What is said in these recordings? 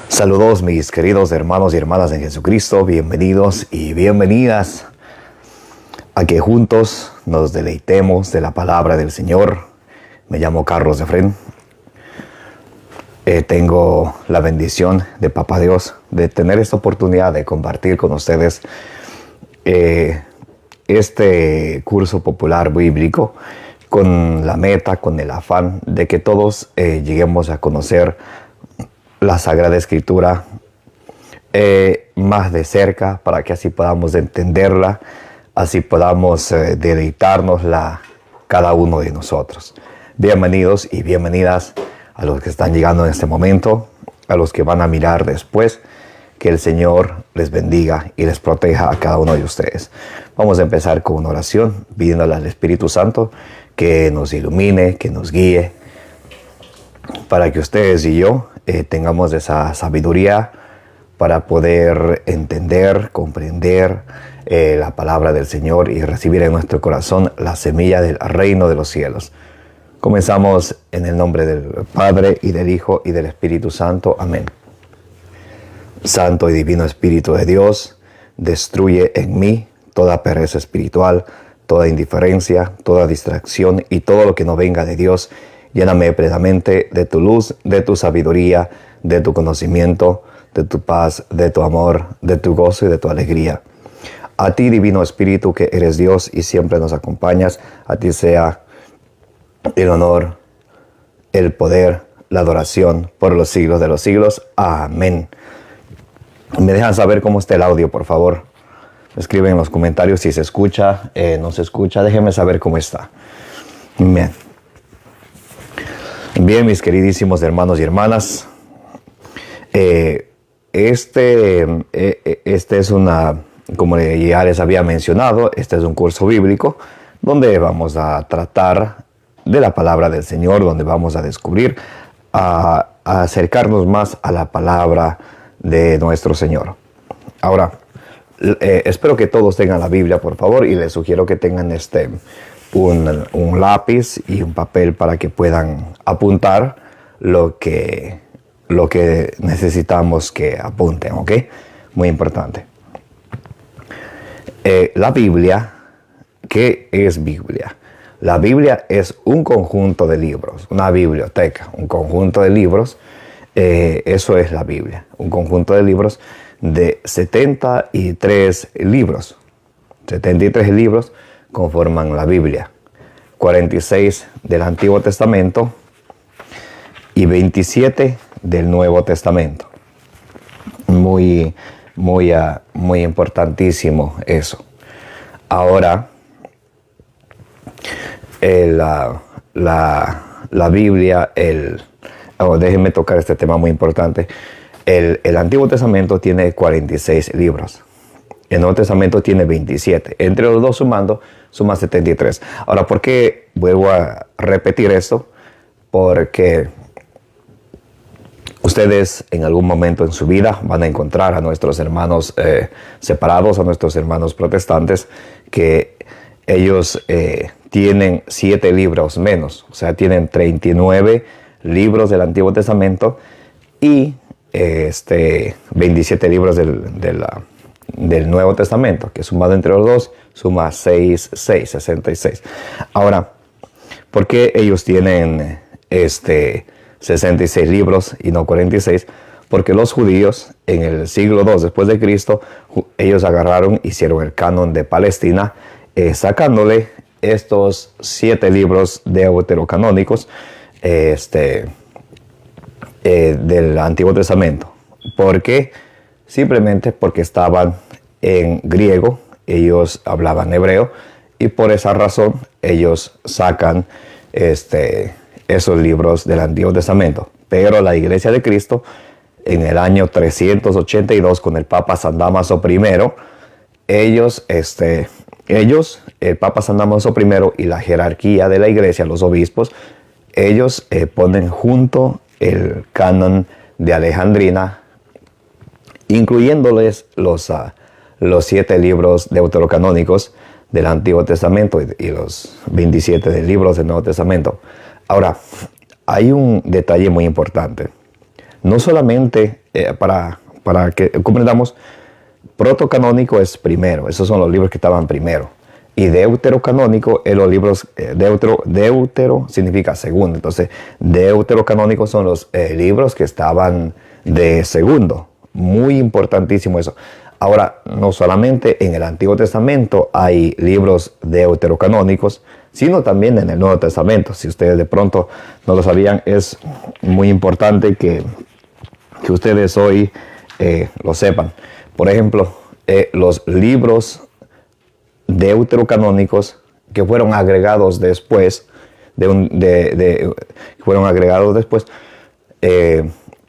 Saludos mis queridos hermanos y hermanas en Jesucristo, bienvenidos y bienvenidas a que juntos nos deleitemos de la palabra del Señor. Me llamo Carlos Efren. Tengo la bendición de Papá Dios de tener esta oportunidad de compartir con ustedes este curso popular bíblico con la meta, con el afán de que todos lleguemos a conocer la Sagrada Escritura más de cerca, para que así podamos entenderla, así podamos deleitarnosla cada uno de nosotros. Bienvenidos y bienvenidas a los que están llegando en este momento, a los que van a mirar después. Que el Señor les bendiga y les proteja a cada uno de ustedes. Vamos a empezar con una oración, pidiéndole al Espíritu Santo que nos ilumine, que nos guíe, para que ustedes y yo tengamos esa sabiduría para poder entender, comprender la palabra del Señor y recibir en nuestro corazón la semilla del reino de los cielos. Comenzamos en el nombre del Padre, y del Hijo, y del Espíritu Santo. Amén. Santo y divino Espíritu de Dios, destruye en mí toda pereza espiritual, toda indiferencia, toda distracción y todo lo que no venga de Dios. Lléname plenamente de tu luz, de tu sabiduría, de tu conocimiento, de tu paz, de tu amor, de tu gozo y de tu alegría. A ti, divino Espíritu, que eres Dios y siempre nos acompañas, a ti sea el honor, el poder, la adoración por los siglos de los siglos. Amén. Me dejan saber cómo está el audio, por favor. Me escriben en los comentarios si se escucha, no se escucha. Déjenme saber cómo está. Bien. Bien, mis queridísimos hermanos y hermanas. Este es como ya les había mencionado, este es un curso bíblico donde vamos a tratar de la palabra del Señor, donde vamos a descubrir, a acercarnos más a la palabra de nuestro Señor. Ahora, espero que todos tengan la Biblia, por favor, y les sugiero que tengan un lápiz y un papel para que puedan apuntar lo que necesitamos que apunten, ¿ok? Muy importante. La Biblia, ¿qué es Biblia? La Biblia es un conjunto de libros, una biblioteca, un conjunto de libros. Eso es la Biblia, un conjunto de libros de 73 libros. 73 libros conforman la Biblia. 46 del Antiguo Testamento y 27 del Nuevo Testamento. Muy importantísimo eso. Ahora, la Biblia, déjenme tocar este tema muy importante. El Antiguo Testamento tiene 46 libros. El Nuevo Testamento tiene 27. Entre los dos sumando, suma 73. Ahora, ¿por qué vuelvo a repetir esto? Porque ustedes en algún momento en su vida van a encontrar a nuestros hermanos separados, a nuestros hermanos protestantes, que ellos tienen 7 libros menos. O sea, tienen 39 libros del Antiguo Testamento y 27 libros del Nuevo Testamento, que sumado entre los dos suma 66. Ahora, ¿por qué ellos tienen 66 libros y no 46? Porque los judíos en el siglo II después de Cristo, ellos agarraron, hicieron el canon de Palestina, sacándole estos 7 libros deuterocanónicos del Antiguo Testamento. ¿Por qué? Simplemente porque estaban en griego, ellos hablaban hebreo, y por esa razón ellos sacan esos libros del Antiguo Testamento. Pero la Iglesia de Cristo, en el año 382, con el Papa San Dámaso I, ellos, el Papa San Dámaso I y la jerarquía de la Iglesia, los obispos, ellos ponen junto el canon de Alejandrina, incluyéndoles los 7 libros deuterocanónicos del Antiguo Testamento y los 27 libros del Nuevo Testamento. Ahora, hay un detalle muy importante. No solamente para que comprendamos, protocanónico es primero, esos son los libros que estaban primero. Y deuterocanónico es los libros, deutero significa segundo, entonces deuterocanónicos son los libros que estaban de segundo. Muy importantísimo eso. Ahora, no solamente en el Antiguo Testamento hay libros deuterocanónicos, sino también en el Nuevo Testamento. Si ustedes de pronto no lo sabían, es muy importante que ustedes hoy lo sepan. Por ejemplo, los libros deuterocanónicos que fueron agregados después,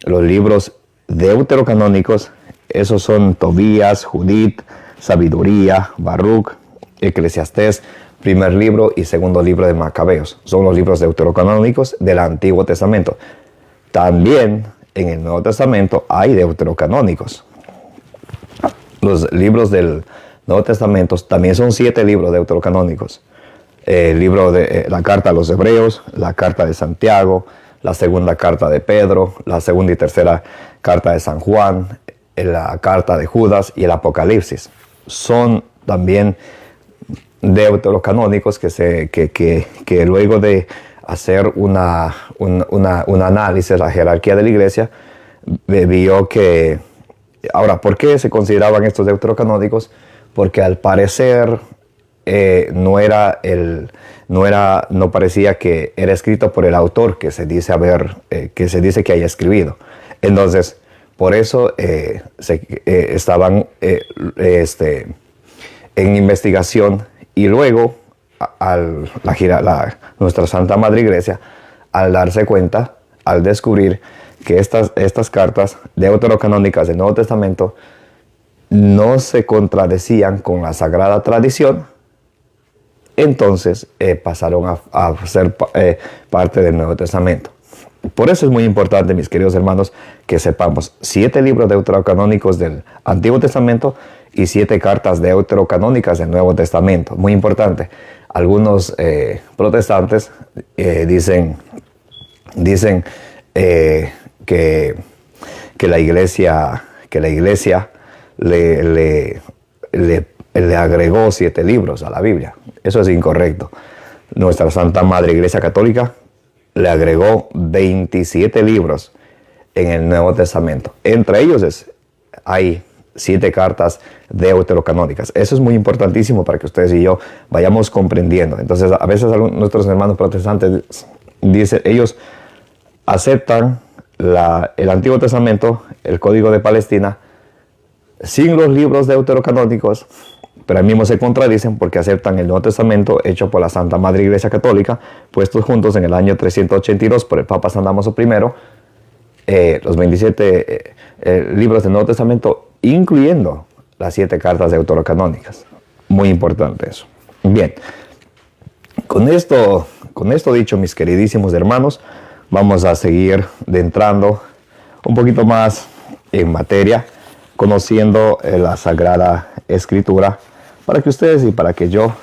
los libros deuterocanónicos, esos son Tobías, Judith, Sabiduría, Baruch, Eclesiastés, primer libro y segundo libro de Macabeos. Son los libros deuterocanónicos del Antiguo Testamento. También en el Nuevo Testamento hay deuterocanónicos. Los libros del Nuevo Testamento también son 7 libros deuterocanónicos. El libro de la carta a los Hebreos, la carta de Santiago, la segunda carta de Pedro, la segunda y tercera carta de San Juan, la carta de Judas y el Apocalipsis. Son también deuterocanónicos que luego de hacer un análisis de la jerarquía de la iglesia, vio que... Ahora, ¿por qué se consideraban estos deuterocanónicos? Porque al parecer no parecía que era escrito por el autor que se dice que haya escribido. Entonces, por eso estaban en investigación, y luego nuestra Santa Madre Iglesia, al darse cuenta, al descubrir que estas cartas deuterocanónicas del Nuevo Testamento no se contradecían con la Sagrada Tradición, entonces pasaron a ser parte del Nuevo Testamento. Por eso es muy importante, mis queridos hermanos, que sepamos 7 libros deuterocanónicos del Antiguo Testamento y 7 cartas deuterocanónicas del Nuevo Testamento. Muy importante. Algunos protestantes dicen que la iglesia le agregó 7 libros a la Biblia. Eso es incorrecto. Nuestra Santa Madre Iglesia Católica le agregó 27 libros en el Nuevo Testamento. Entre ellos hay 7 cartas deuterocanónicas. Eso es muy importantísimo para que ustedes y yo vayamos comprendiendo. Entonces, a veces nuestros hermanos protestantes dicen, ellos aceptan el Antiguo Testamento, el Código de Palestina, sin los libros deuterocanónicos, pero al mismo se contradicen porque aceptan el Nuevo Testamento hecho por la Santa Madre Iglesia Católica, puestos juntos en el año 382 por el Papa San Damaso I, los 27 libros del Nuevo Testamento, incluyendo las 7 cartas deuterocanónicas. Muy importante eso. Bien, con esto dicho, mis queridísimos hermanos, vamos a seguir entrando un poquito más en materia, conociendo la Sagrada Escritura, para que ustedes y para que yo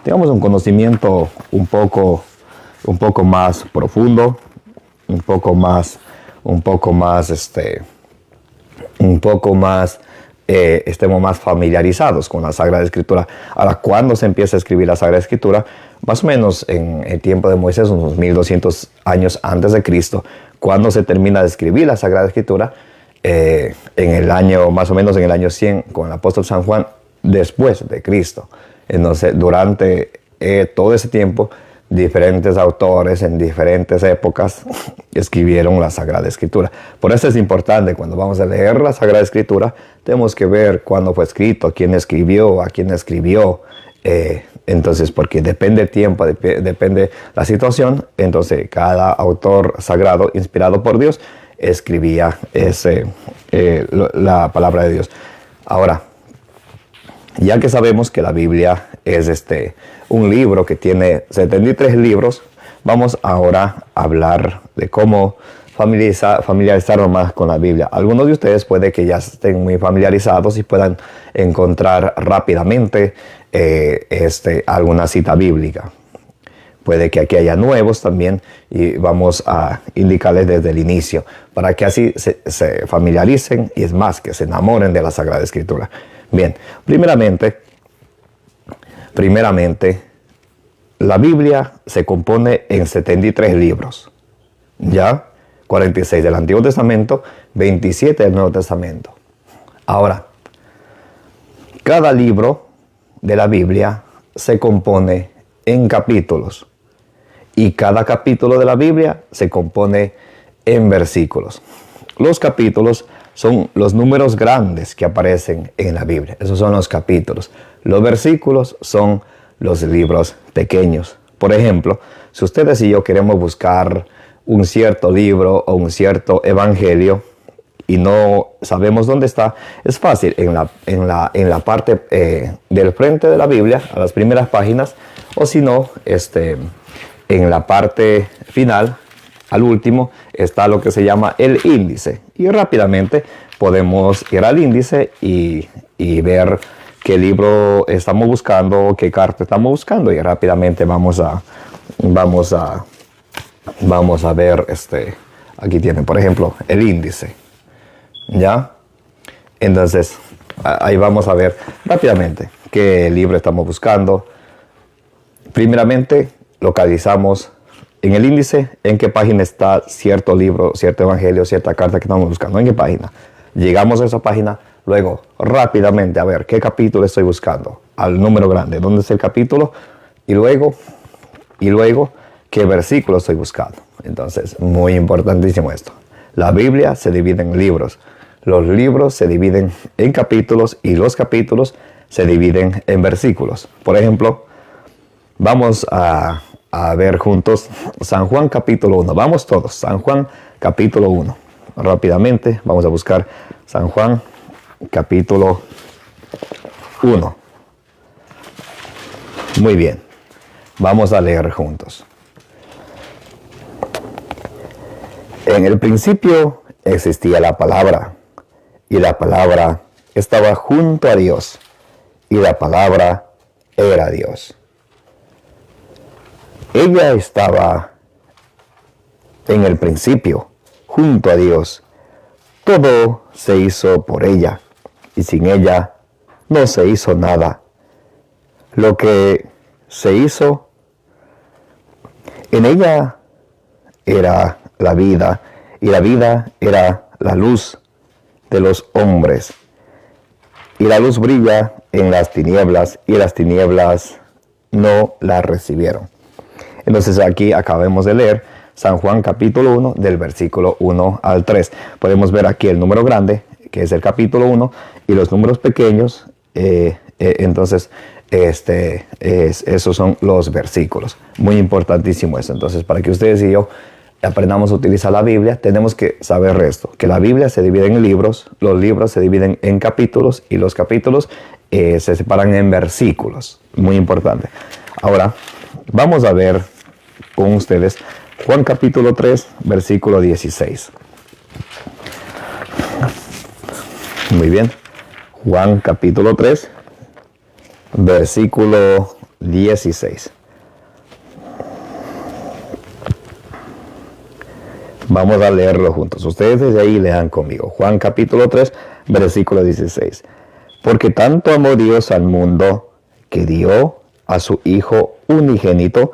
tengamos un conocimiento un poco más profundo, estemos más familiarizados con la Sagrada Escritura. Ahora, ¿cuándo se empieza a escribir la Sagrada Escritura? Más o menos en el tiempo de Moisés, unos 1200 años antes de Cristo. ¿Cuándo se termina de escribir la Sagrada Escritura? Más o menos en el año 100, con el apóstol San Juan, después de Cristo. Entonces, durante todo ese tiempo, diferentes autores en diferentes épocas escribieron la Sagrada Escritura. Por eso es importante, cuando vamos a leer la Sagrada Escritura, tenemos que ver cuándo fue escrito, quién escribió, a quién escribió. Entonces, porque depende el tiempo, depende la situación, entonces cada autor sagrado, inspirado por Dios, escribía la palabra de Dios. Ahora, ya que sabemos que la Biblia es un libro que tiene 73 libros, vamos ahora a hablar de cómo familiarizarnos más con la Biblia. Algunos de ustedes puede que ya estén muy familiarizados y puedan encontrar rápidamente alguna cita bíblica. Puede que aquí haya nuevos también y vamos a indicarles desde el inicio para que así se familiaricen y es más, que se enamoren de la Sagrada Escritura. Bien, primeramente, la Biblia se compone en 73 libros, ¿ya? 46 del Antiguo Testamento, 27 del Nuevo Testamento. Ahora, cada libro de la Biblia se compone en capítulos y cada capítulo de la Biblia se compone en versículos. Los capítulos son los números grandes que aparecen en la Biblia. Esos son los capítulos. Los versículos son los libros pequeños. Por ejemplo, si ustedes y yo queremos buscar un cierto libro o un cierto evangelio y no sabemos dónde está, es fácil. En la parte del frente de la Biblia, a las primeras páginas, o si no, en la parte final, al último, está lo que se llama el índice. Y rápidamente podemos ir al índice y ver qué libro estamos buscando, qué carta estamos buscando. Y rápidamente vamos a ver, aquí tienen, por ejemplo, el índice. ¿Ya? Entonces, ahí vamos a ver rápidamente qué libro estamos buscando. Primeramente, localizamos en el índice en qué página está cierto libro, cierto evangelio, cierta carta que estamos buscando. ¿En qué página? Llegamos a esa página, luego rápidamente a ver qué capítulo estoy buscando, al número grande, dónde es el capítulo, y luego qué versículo estoy buscando. Entonces, muy importantísimo esto. La Biblia se divide en libros. Los libros se dividen en capítulos y los capítulos se dividen en versículos. Por ejemplo, vamos a ver juntos San Juan capítulo 1. Vamos todos, San Juan capítulo 1. Rápidamente vamos a buscar San Juan capítulo 1. Muy bien, vamos a leer juntos. En el principio existía la palabra, y la palabra estaba junto a Dios, y la palabra era Dios. Ella estaba en el principio, junto a Dios. Todo se hizo por ella, y sin ella no se hizo nada. Lo que se hizo, en ella era la vida, y la vida era la luz de los hombres. Y la luz brilla en las tinieblas, y las tinieblas no la recibieron. Entonces aquí acabamos de leer San Juan capítulo 1 del versículo 1 al 3. Podemos ver aquí el número grande, que es el capítulo 1, y los números pequeños, entonces esos son los versículos. Muy importantísimo eso. Entonces, para que ustedes y yo aprendamos a utilizar la Biblia, tenemos que saber esto, que la Biblia se divide en libros, los libros se dividen en capítulos y los capítulos se separan en versículos. Muy importante. Ahora, vamos a ver con ustedes Juan capítulo 3, versículo 16. Muy bien. Juan capítulo 3, versículo 16. Vamos a leerlo juntos. Ustedes desde ahí lean conmigo. Juan capítulo 3, versículo 16. Porque tanto amó Dios al mundo que dio a su Hijo unigénito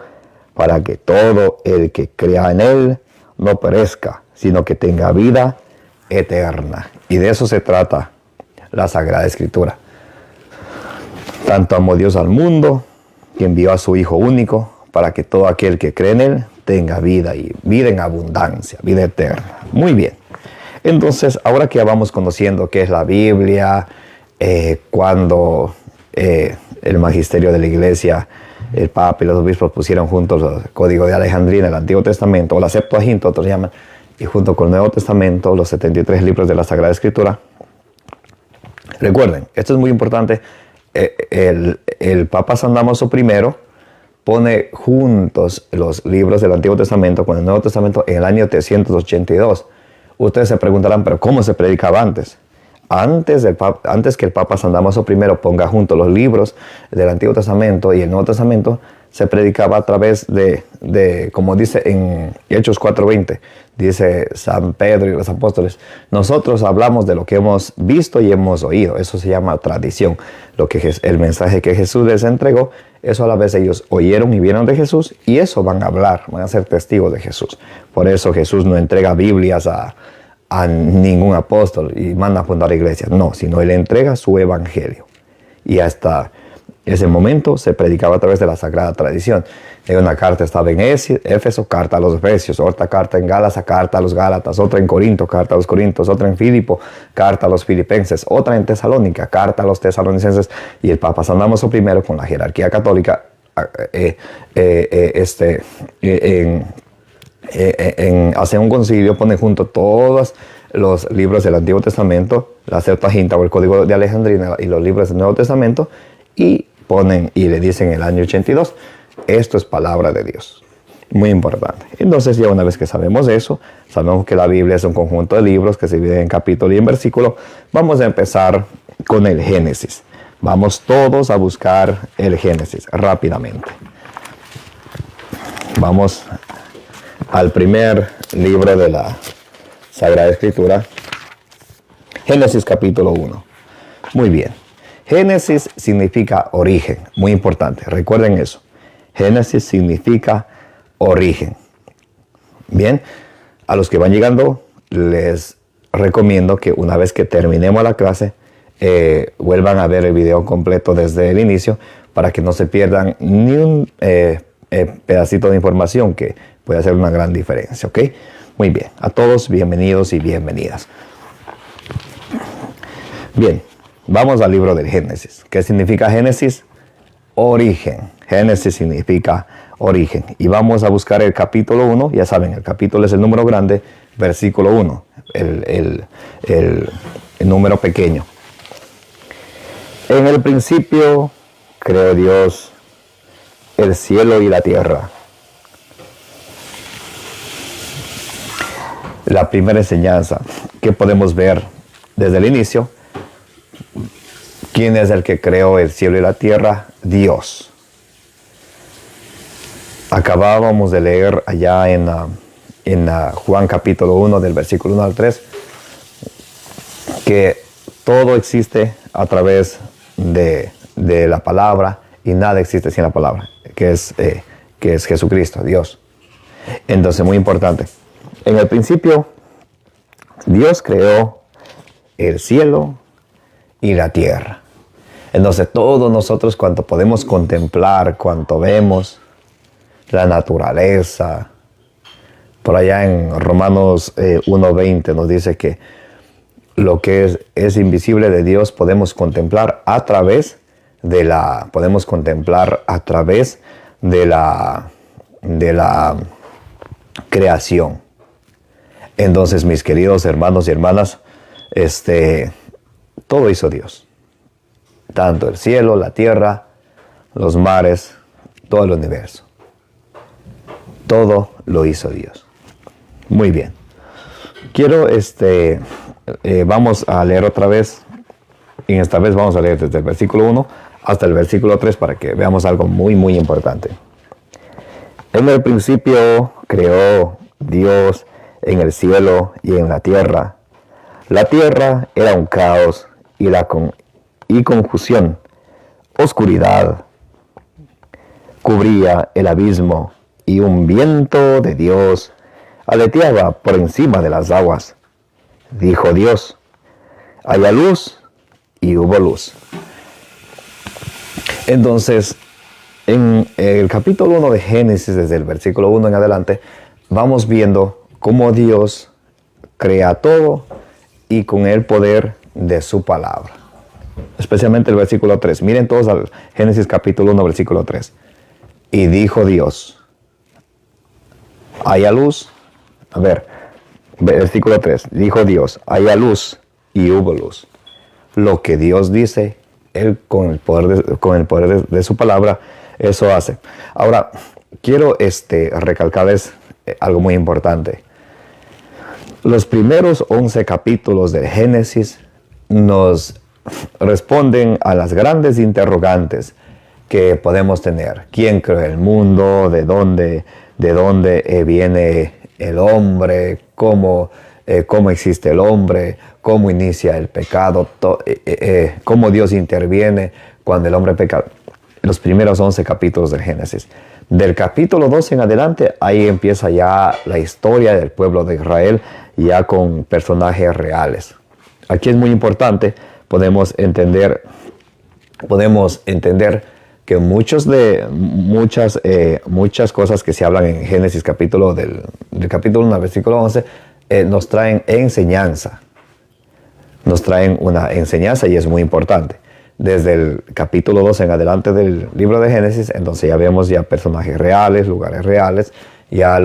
para que todo el que crea en Él no perezca, sino que tenga vida eterna. Y de eso se trata la Sagrada Escritura. Tanto amó Dios al mundo que envió a su Hijo único para que todo aquel que cree en Él tenga vida y vida en abundancia, vida eterna. Muy bien. Entonces, ahora que ya vamos conociendo qué es la Biblia, cuando el magisterio de la Iglesia, el Papa y los obispos pusieron juntos el Código de Alejandría en el Antiguo Testamento, o la Septuaginta, otros llaman, y junto con el Nuevo Testamento, los 73 libros de la Sagrada Escritura. Recuerden, esto es muy importante, el Papa San Damaso I pone juntos los libros del Antiguo Testamento con el Nuevo Testamento en el año 382. Ustedes se preguntarán, ¿pero cómo se predicaba antes? Antes que el Papa San Damaso I ponga juntos los libros del Antiguo Testamento y el Nuevo Testamento, se predicaba a través de como dice en Hechos 4:20, dice San Pedro y los apóstoles, nosotros hablamos de lo que hemos visto y hemos oído. Eso se llama tradición. El mensaje que Jesús les entregó, eso a la vez ellos oyeron y vieron de Jesús, y eso van a hablar, van a ser testigos de Jesús. Por eso Jesús no entrega Biblias a ningún apóstol y manda a fundar iglesias. No, sino Él entrega su evangelio. Y hasta ese momento se predicaba a través de la sagrada tradición. Una carta estaba en Éfeso, carta a los Efesios, otra carta en Gálatas, carta a los Gálatas, otra en Corinto, carta a los Corintios, otra en Filipo, carta a los Filipenses, otra en Tesalónica, carta a los Tesalonicenses, y el Papa San Damaso I, con la jerarquía católica, hace un concilio, pone junto todos los libros del Antiguo Testamento, la Septuaginta o el Código de Alejandría y los libros del Nuevo Testamento, y ponen y le dicen en el año 82, esto es palabra de Dios. Muy importante. Entonces, ya una vez que sabemos eso, sabemos que la Biblia es un conjunto de libros que se dividen en capítulo y en versículo. Vamos a empezar con el Génesis. Vamos todos a buscar el Génesis rápidamente. Vamos al primer libro de la Sagrada Escritura, Génesis capítulo 1. Muy bien. Génesis significa origen, muy importante, recuerden eso. Génesis significa origen. Bien, a los que van llegando les recomiendo que una vez que terminemos la clase, vuelvan a ver el video completo desde el inicio para que no se pierdan ni un pedacito de información que puede hacer una gran diferencia, ¿ok? Muy bien, a todos bienvenidos y bienvenidas. Bien. Vamos al libro del Génesis. ¿Qué significa Génesis? Origen. Génesis significa origen. Y vamos a buscar el capítulo 1. Ya saben, el capítulo es el número grande, versículo 1. El número pequeño. En el principio creó Dios el cielo y la tierra. La primera enseñanza que podemos ver desde el inicio. ¿Quién es el que creó el cielo y la tierra? Dios. Acabábamos de leer allá en Juan capítulo 1 del versículo 1 al 3 que todo existe a través de la palabra y nada existe sin la palabra, que es Jesucristo, Dios. Entonces, muy importante. En el principio, Dios creó el cielo y la tierra. Entonces todos nosotros, cuanto podemos contemplar, cuanto vemos la naturaleza, por allá en Romanos 1:20 nos dice que lo que es invisible de Dios podemos contemplar a través de la creación. Entonces, mis queridos hermanos y hermanas, todo hizo Dios. Tanto el cielo, la tierra, los mares, todo el universo. Todo lo hizo Dios. Muy bien. Quiero, vamos a leer otra vez. Y esta vez vamos a leer desde el versículo 1 hasta el versículo 3 para que veamos algo muy, muy importante. En el principio creó Dios en el cielo y en la tierra. La tierra era un caos y confusión. Oscuridad cubría el abismo y un viento de Dios aleteaba por encima de las aguas. Dijo Dios, haya luz, y hubo luz. Entonces, en el capítulo 1 de Génesis, desde el versículo 1 en adelante, vamos viendo cómo Dios crea todo y con el poder de su palabra. Especialmente el versículo 3. Miren todos al Génesis capítulo 1, versículo 3. Y dijo Dios, haya luz. A ver, versículo 3. Dijo Dios, haya luz, y hubo luz. Lo que Dios dice, Él con el poder de su palabra, eso hace. Ahora, quiero recalcarles algo muy importante. Los primeros 11 capítulos del Génesis nos responden a las grandes interrogantes que podemos tener. ¿Quién creó el mundo? ¿De dónde viene el hombre? ¿Cómo existe el hombre? ¿Cómo inicia el pecado? ¿Cómo Dios interviene cuando el hombre peca? Los primeros 11 capítulos del Génesis. Del capítulo 12 en adelante, ahí empieza ya la historia del pueblo de Israel, ya con personajes reales. Aquí es muy importante, podemos entender que muchas cosas que se hablan en Génesis del capítulo 1 al versículo 11 nos traen enseñanza. Nos traen una enseñanza y es muy importante. Desde el capítulo 2 en adelante del libro de Génesis, entonces ya vemos ya personajes reales, lugares reales, ya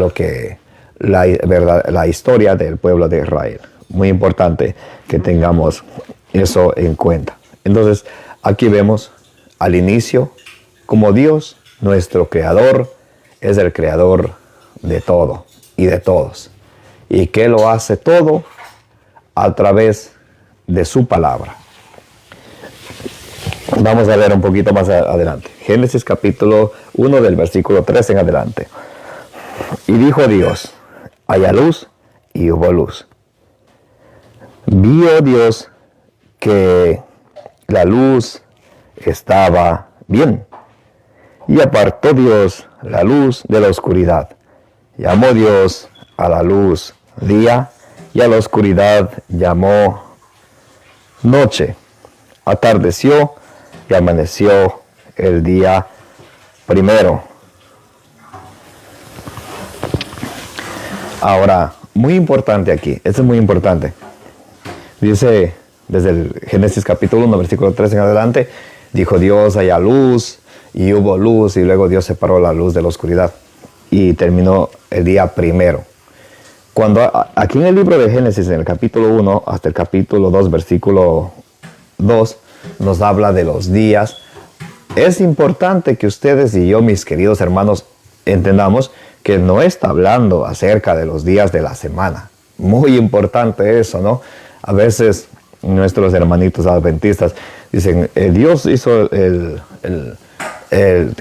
la historia del pueblo de Israel. Muy importante que tengamos eso en cuenta. Entonces, aquí vemos al inicio como Dios, nuestro creador, es el creador de todo y de todos. Y que lo hace todo a través de su palabra. Vamos a ver un poquito más adelante. Génesis capítulo 1 del versículo 3 en adelante. Y dijo Dios, haya luz, y hubo luz. Vio Dios que la luz estaba bien. Y apartó Dios la luz de la oscuridad. Llamó Dios a la luz día, y a la oscuridad llamó noche. Atardeció y amaneció el día primero. Ahora, muy importante aquí, esto es muy importante. Dice, desde el Génesis capítulo 1, versículo 3 en adelante, dijo Dios, haya luz, y hubo luz, y luego Dios separó la luz de la oscuridad, y terminó el día primero. Cuando aquí en el libro de Génesis, en el capítulo 1 hasta el capítulo 2, versículo 2, nos habla de los días. Es importante que ustedes y yo, mis queridos hermanos, entendamos que no está hablando acerca de los días de la semana. Muy importante eso, ¿no? A veces nuestros hermanitos adventistas dicen, Dios hizo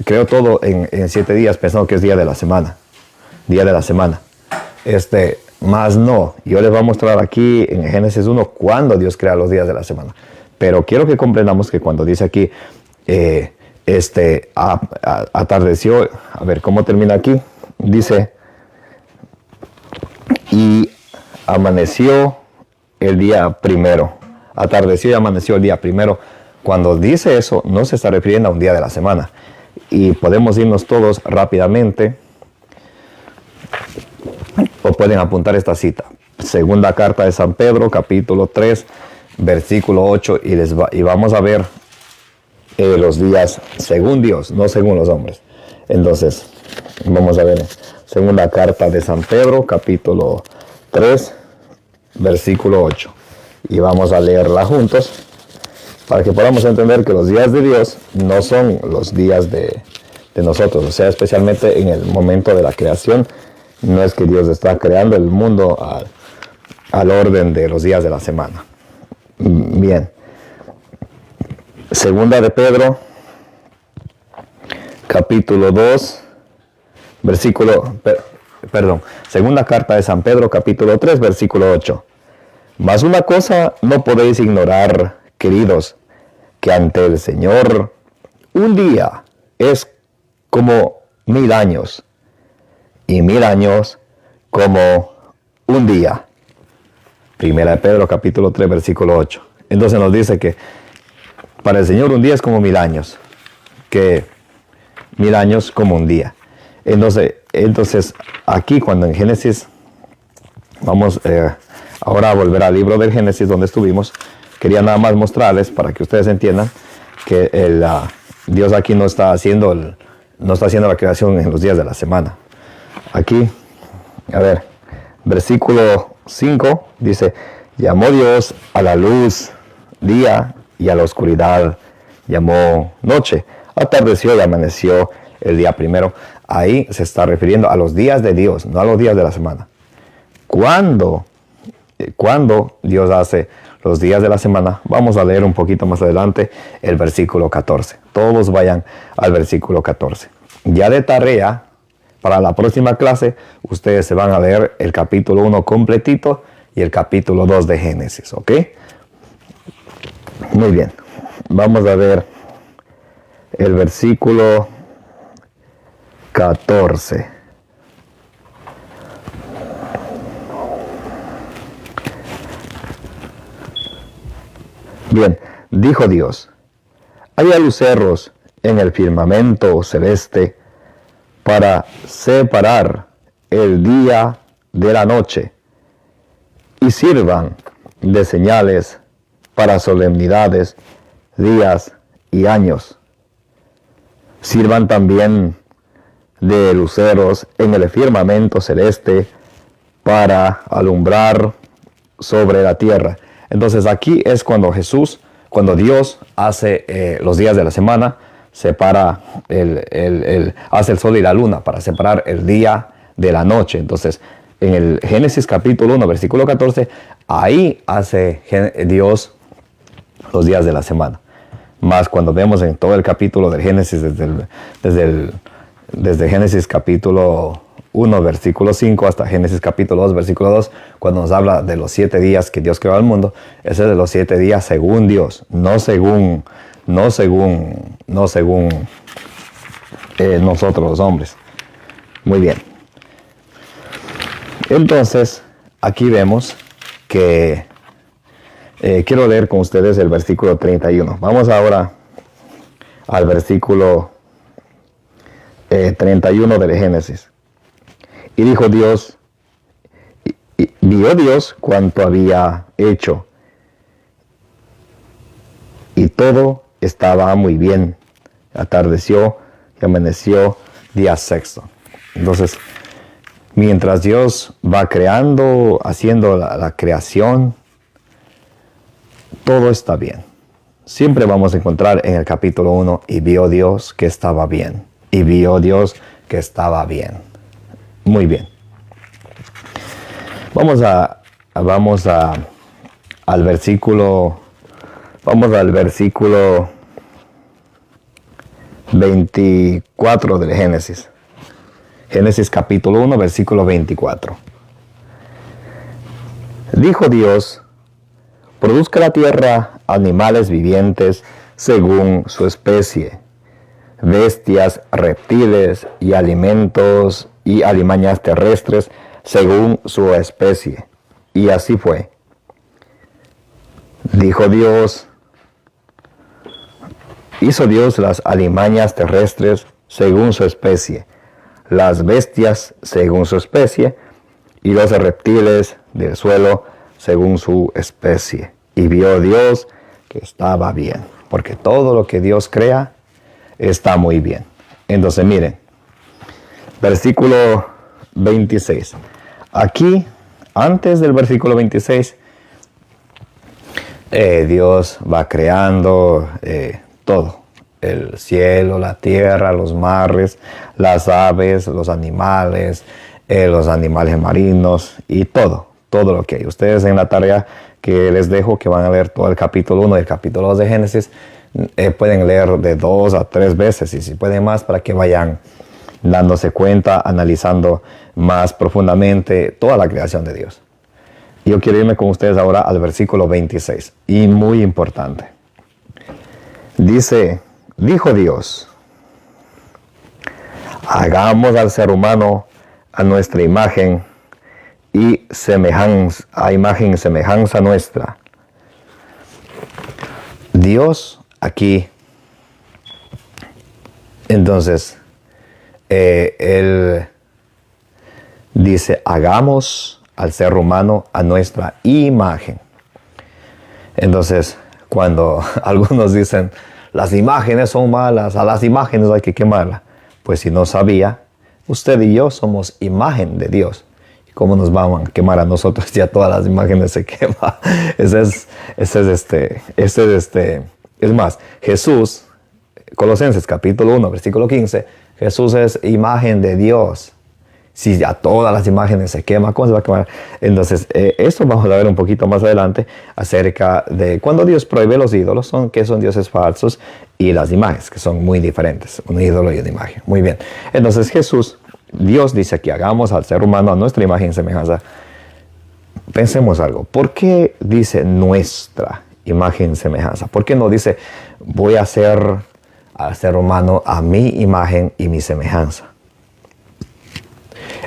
creó todo en 7 días pensando que es día de la semana. Día de la semana. Más no. Yo les voy a mostrar aquí en Génesis 1 cuándo Dios crea los días de la semana. Pero quiero que comprendamos que cuando dice aquí, atardeció, a ver, ¿cómo termina aquí? Dice, y amaneció el día primero. Atardeció y amaneció el día primero. Cuando dice eso, no se está refiriendo a un día de la semana. Y podemos irnos todos rápidamente, o pueden apuntar esta cita. Segunda carta de San Pedro, capítulo 3, versículo 8, y vamos a ver los días según Dios, no según los hombres. Entonces, vamos a ver segunda carta de San Pedro, capítulo 3, versículo 8. Y vamos a leerla juntos para que podamos entender que los días de Dios no son los días de nosotros. O sea, especialmente en el momento de la creación, no es que Dios está creando el mundo al orden de los días de la semana. Bien. Segunda de Pedro, capítulo 2, segunda carta de San Pedro, capítulo 3, versículo 8. Mas una cosa no podéis ignorar, queridos, que ante el Señor un día es como 1000 años, y 1000 años como un día. Primera de Pedro, capítulo 3, versículo 8. Entonces nos dice que para el Señor un día es como 1000 años, que 1000 años como un día. Entonces aquí cuando en Génesis, vamos ahora a volver al libro del Génesis donde estuvimos, quería nada más mostrarles para que ustedes entiendan que Dios aquí no está haciendo la creación en los días de la semana. Aquí, a ver, versículo 5 dice, llamó Dios a la luz día y a la oscuridad llamó noche. Atardeció y amaneció el día primero. Ahí se está refiriendo a los días de Dios, no a los días de la semana. ¿Cuándo Dios hace los días de la semana. Vamos a leer un poquito más adelante el versículo 14. Todos vayan al versículo 14. Ya de tarea, para la próxima clase, ustedes se van a leer el capítulo 1 completito y el capítulo 2 de Génesis, ¿ok? Muy bien. Vamos a ver el versículo 14. Bien, dijo Dios: haya luceros en el firmamento celeste para separar el día de la noche, y sirvan de señales para solemnidades, días y años. Sirvan también de luceros en el firmamento celeste para alumbrar sobre la tierra. Entonces aquí es cuando Dios hace los días de la semana, separa hace el sol y la luna para separar el día de la noche. Entonces en el Génesis capítulo 1 versículo 14, ahí hace Dios los días de la semana. Más cuando vemos en todo el capítulo del Génesis, desde Génesis capítulo 1 versículo 5 hasta Génesis capítulo 2 versículo 2, cuando nos habla de los 7 días que Dios creó al mundo, ese es de los 7 días según Dios, no según nosotros los hombres. Muy bien. Entonces, aquí vemos que quiero leer con ustedes el versículo 31. Vamos ahora al versículo 31 del Génesis. Y dijo Dios, y vio Dios cuanto había hecho, y todo estaba muy bien. Atardeció y amaneció día sexto. Entonces, mientras Dios va creando, haciendo la creación, todo está bien. Siempre vamos a encontrar en el capítulo 1, y vio Dios que estaba bien. Y vio Dios que estaba bien. Muy bien. Vamos al versículo 24 del Génesis. Génesis capítulo 1, versículo 24. Dijo Dios: produzca la tierra animales vivientes según su especie, bestias, reptiles y alimentos y alimañas terrestres según su especie. Y así fue. Dijo Dios, hizo Dios las alimañas terrestres según su especie, las bestias según su especie, y los reptiles del suelo según su especie. Y vio Dios que estaba bien, porque todo lo que Dios crea está muy bien. Entonces miren, versículo 26. Aquí, antes del versículo 26, Dios va creando todo. El cielo, la tierra, los mares, las aves, los animales marinos y todo lo que hay. Ustedes en la tarea que les dejo, que van a leer todo el capítulo 1 y el capítulo 2 de Génesis, pueden leer de 2 a 3 veces, y si pueden más, para que vayan dándose cuenta, analizando más profundamente toda la creación de Dios. Yo quiero irme con ustedes ahora al versículo 26, y muy importante. Dijo Dios: hagamos al ser humano a nuestra imagen y semejanza, a imagen y semejanza nuestra. Dios aquí, entonces, Él dice: hagamos al ser humano a nuestra imagen. Entonces, cuando algunos dicen, las imágenes son malas, a las imágenes hay que quemarlas, pues si no sabía, usted y yo somos imagen de Dios. ¿Y cómo nos van a quemar a nosotros? Ya todas las imágenes se queman. Es más, Jesús, Colosenses capítulo 1, versículo 15, Jesús es imagen de Dios. Si a todas las imágenes se quema, ¿cómo se va a quemar? Entonces, esto vamos a ver un poquito más adelante acerca de cuando Dios prohíbe los ídolos, que son dioses falsos, y las imágenes, que son muy diferentes, un ídolo y una imagen. Muy bien. Entonces Dios dice que hagamos al ser humano a nuestra imagen y semejanza. Pensemos algo. ¿Por qué dice nuestra imagen y semejanza? ¿Por qué no dice voy a hacer al ser humano a mi imagen y mi semejanza?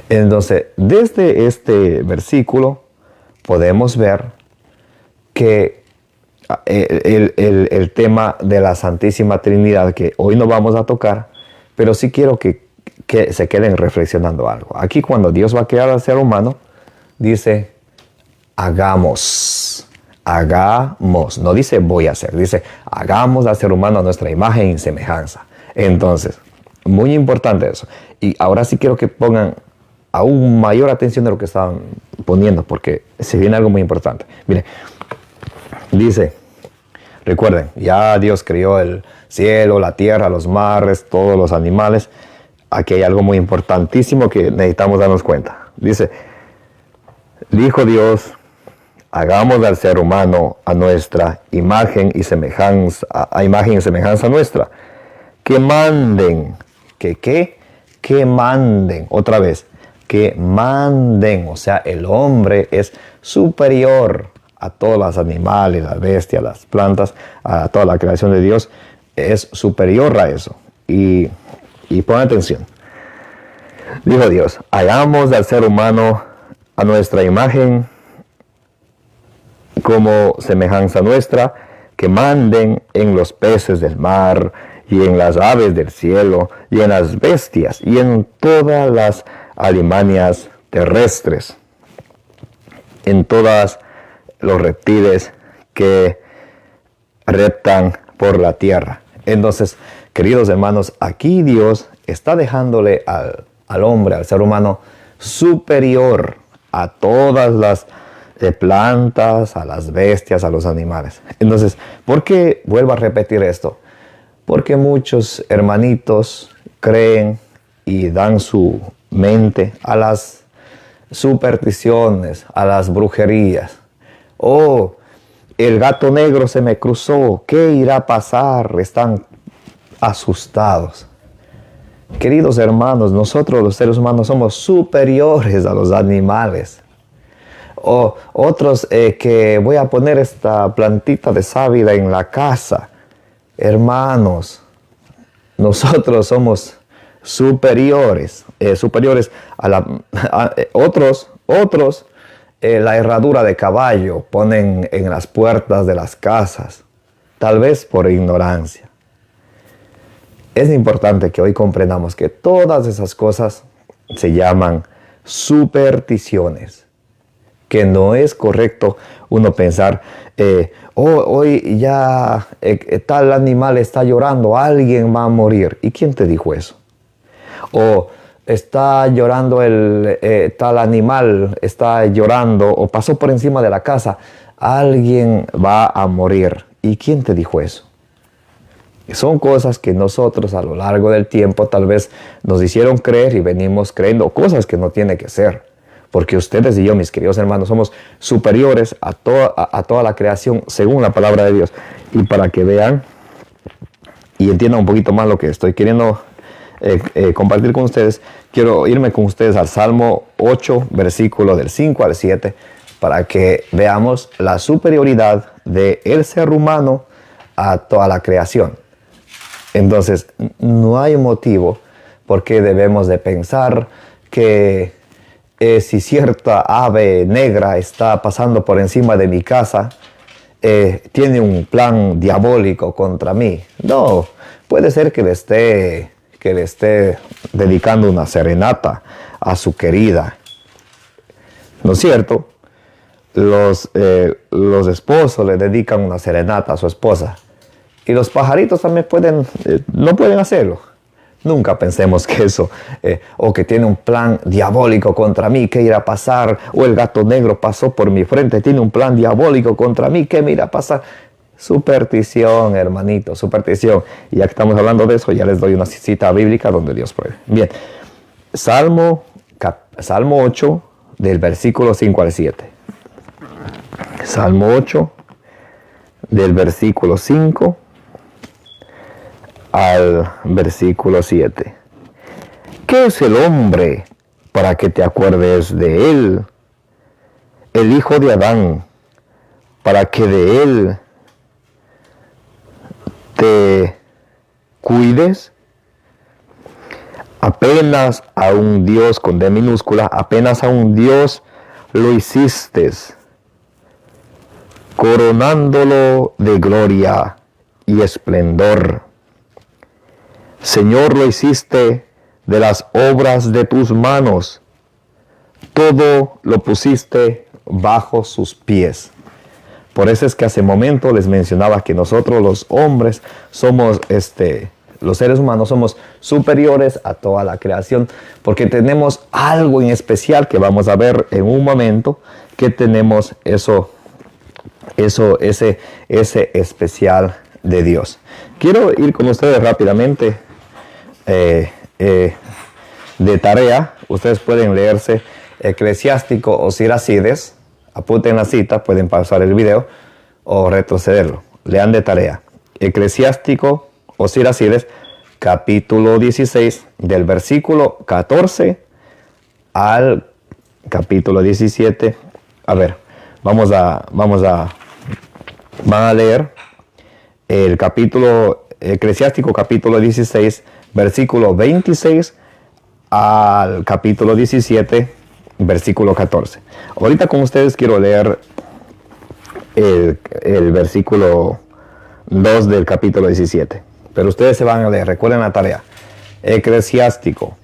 Entonces, desde este versículo podemos ver que el tema de la Santísima Trinidad, que hoy no vamos a tocar, pero sí quiero que se queden reflexionando algo. Aquí cuando Dios va a crear al ser humano, dice, hagamos, no dice voy a hacer, dice, hagamos al ser humano a nuestra imagen y semejanza. Entonces, muy importante eso. Y ahora sí quiero que pongan aún mayor atención de lo que estaban poniendo, porque se viene algo muy importante. Mire, dice, recuerden, ya Dios creó el cielo, la tierra, los mares, todos los animales. Aquí hay algo muy importantísimo que necesitamos darnos cuenta. Dice, dijo Dios, hagamos al ser humano a nuestra imagen y semejanza, a imagen y semejanza nuestra, que manden, que manden, otra vez, que manden, o sea, el hombre es superior a todos los animales, las bestias, las plantas, a toda la creación de Dios, es superior a eso. Y pon atención. Dijo Dios, hagamos al ser humano a nuestra imagen como semejanza nuestra, que manden en los peces del mar, y en las aves del cielo, y en las bestias, y en todas las alimanias terrestres, en todos los reptiles que reptan por la tierra. Entonces, queridos hermanos, aquí Dios está dejándole al hombre, al ser humano, superior a todas las plantas, a las bestias, a los animales. Entonces, ¿por qué vuelvo a repetir esto? Porque muchos hermanitos creen y dan su mente a las supersticiones, a las brujerías. Oh, el gato negro se me cruzó, ¿qué irá a pasar? Están asustados. Queridos hermanos, nosotros los seres humanos somos superiores a los animales. O otros que voy a poner esta plantita de sábila en la casa. Hermanos, nosotros somos superiores a otros, la herradura de caballo ponen en las puertas de las casas, tal vez por ignorancia. Es importante que hoy comprendamos que todas esas cosas se llaman supersticiones, que no es correcto uno pensar, hoy ya tal animal está llorando, alguien va a morir. ¿Y quién te dijo eso? O está llorando tal animal, está llorando o pasó por encima de la casa, alguien va a morir. ¿Y quién te dijo eso? Son cosas que nosotros a lo largo del tiempo tal vez nos hicieron creer y venimos creyendo cosas que no tiene que ser. Porque ustedes y yo, mis queridos hermanos, somos superiores a toda la creación según la palabra de Dios. Y para que vean y entiendan un poquito más lo que estoy queriendo compartir con ustedes, quiero irme con ustedes al Salmo 8, versículo del 5 al 7, para que veamos la superioridad del ser humano a toda la creación. Entonces, no hay motivo por qué debemos de pensar que si cierta ave negra está pasando por encima de mi casa, tiene un plan diabólico contra mí. No, puede ser que le esté dedicando una serenata a su querida. ¿No es cierto? Los esposos le dedican una serenata a su esposa. Y los pajaritos también no pueden hacerlo. Nunca pensemos que eso, o que tiene un plan diabólico contra mí, ¿qué irá a pasar? O el gato negro pasó por mi frente, tiene un plan diabólico contra mí, ¿qué me irá a pasar? Superstición, hermanito, superstición. Y ya que estamos hablando de eso, ya les doy una cita bíblica donde Dios puede. Bien, Salmo Salmo 8, del versículo 5 al 7. Salmo 8, del versículo 5 al versículo 7. ¿Qué es el hombre para que te acuerdes de él? El hijo de Adán, para que de él te cuides. Apenas a un Dios con D minúscula, apenas a un Dios lo hiciste, coronándolo de gloria y esplendor. Señor, lo hiciste de las obras de tus manos, todo lo pusiste bajo sus pies. Por eso es que hace momento les mencionaba que nosotros los hombres somos, los seres humanos somos superiores a toda la creación, porque tenemos algo en especial que vamos a ver en un momento, que tenemos ese especial de Dios. Quiero ir con ustedes rápidamente de tarea. Ustedes pueden leerse Eclesiástico o Siracides. Apunten la cita, pueden pausar el video o retrocederlo. Lean de tarea Eclesiástico o Siracides, capítulo 16, del versículo 14 al capítulo 17. A ver, van a leer el capítulo Eclesiástico, capítulo 16, versículo 26 al capítulo 17, versículo 14. Ahorita con ustedes quiero leer el versículo 2 del capítulo 17. Pero ustedes se van a leer, recuerden la tarea. Eclesiástico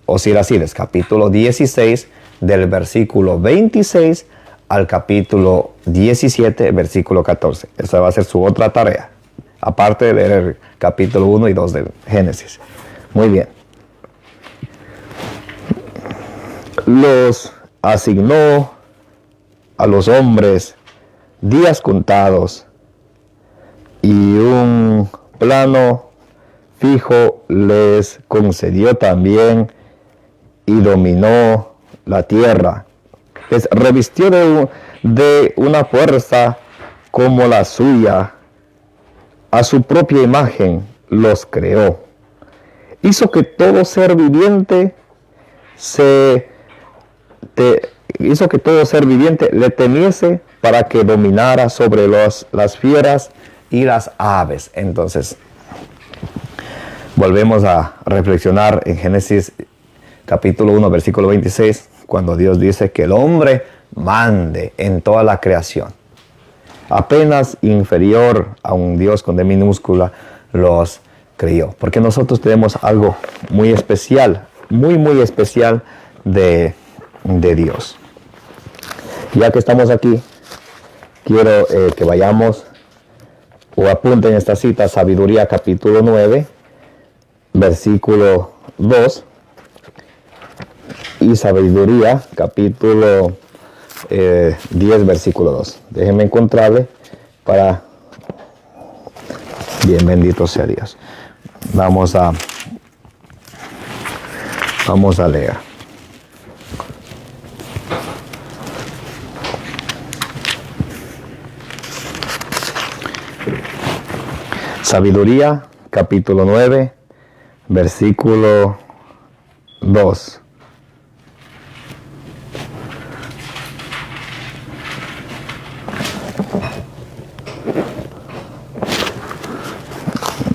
o Siracides, capítulo 16, del versículo 26 al capítulo 17, versículo 14. Esa va a ser su otra tarea, aparte de leer el capítulo 1 y 2 del Génesis. Muy bien. Los asignó a los hombres días contados y un plano fijo les concedió también, y dominó la tierra. Les revistió de una fuerza como la suya, a su propia imagen los creó. Hizo que todo ser viviente le temiese, para que dominara sobre las fieras y las aves. Entonces, volvemos a reflexionar en Génesis capítulo 1, versículo 26, cuando Dios dice que el hombre mande en toda la creación. Apenas inferior a un Dios con D minúscula los crió. Porque nosotros tenemos algo muy especial, muy especial de Dios. Ya que estamos aquí, quiero que vayamos o apunten esta cita, Sabiduría capítulo 9, versículo 2, y Sabiduría capítulo 10, versículo 2. Déjenme encontrarle para... Bien, bendito sea Dios. Vamos a leer. Sabiduría, capítulo 9, versículo 2.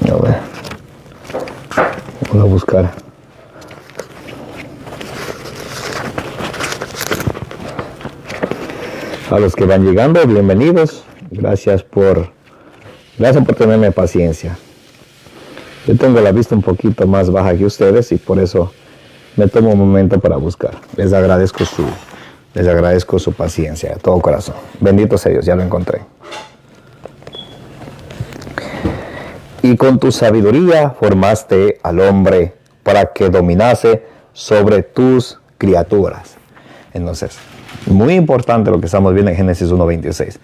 A ver, voy a buscar. A los que van llegando, bienvenidos. Gracias por tenerme paciencia. Yo tengo la vista un poquito más baja que ustedes y por eso me tomo un momento para buscar. Les agradezco su paciencia de todo corazón. Bendito sea Dios, ya lo encontré. Y con tu sabiduría formaste al hombre para que dominase sobre tus criaturas. Entonces, muy importante lo que estamos viendo en Génesis 1:26.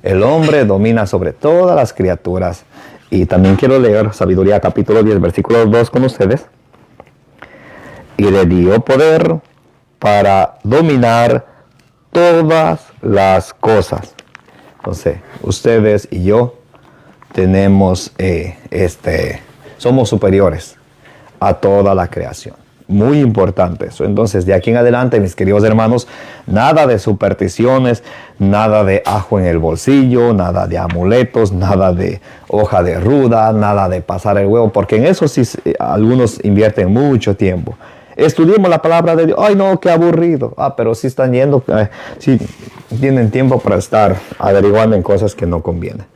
El hombre domina sobre todas las criaturas. Y también quiero leer Sabiduría capítulo 10, versículo 2 con ustedes. Y le dio poder para dominar todas las cosas. Entonces, ustedes y yo tenemos, somos superiores a toda la creación. Muy importante eso. Entonces, de aquí en adelante, mis queridos hermanos, nada de supersticiones, nada de ajo en el bolsillo, nada de amuletos, nada de hoja de ruda, nada de pasar el huevo, porque en eso sí algunos invierten mucho tiempo. Estudiemos la palabra de Dios. Ay, no, qué aburrido. Pero sí están yendo, sí tienen tiempo para estar averiguando en cosas que no convienen.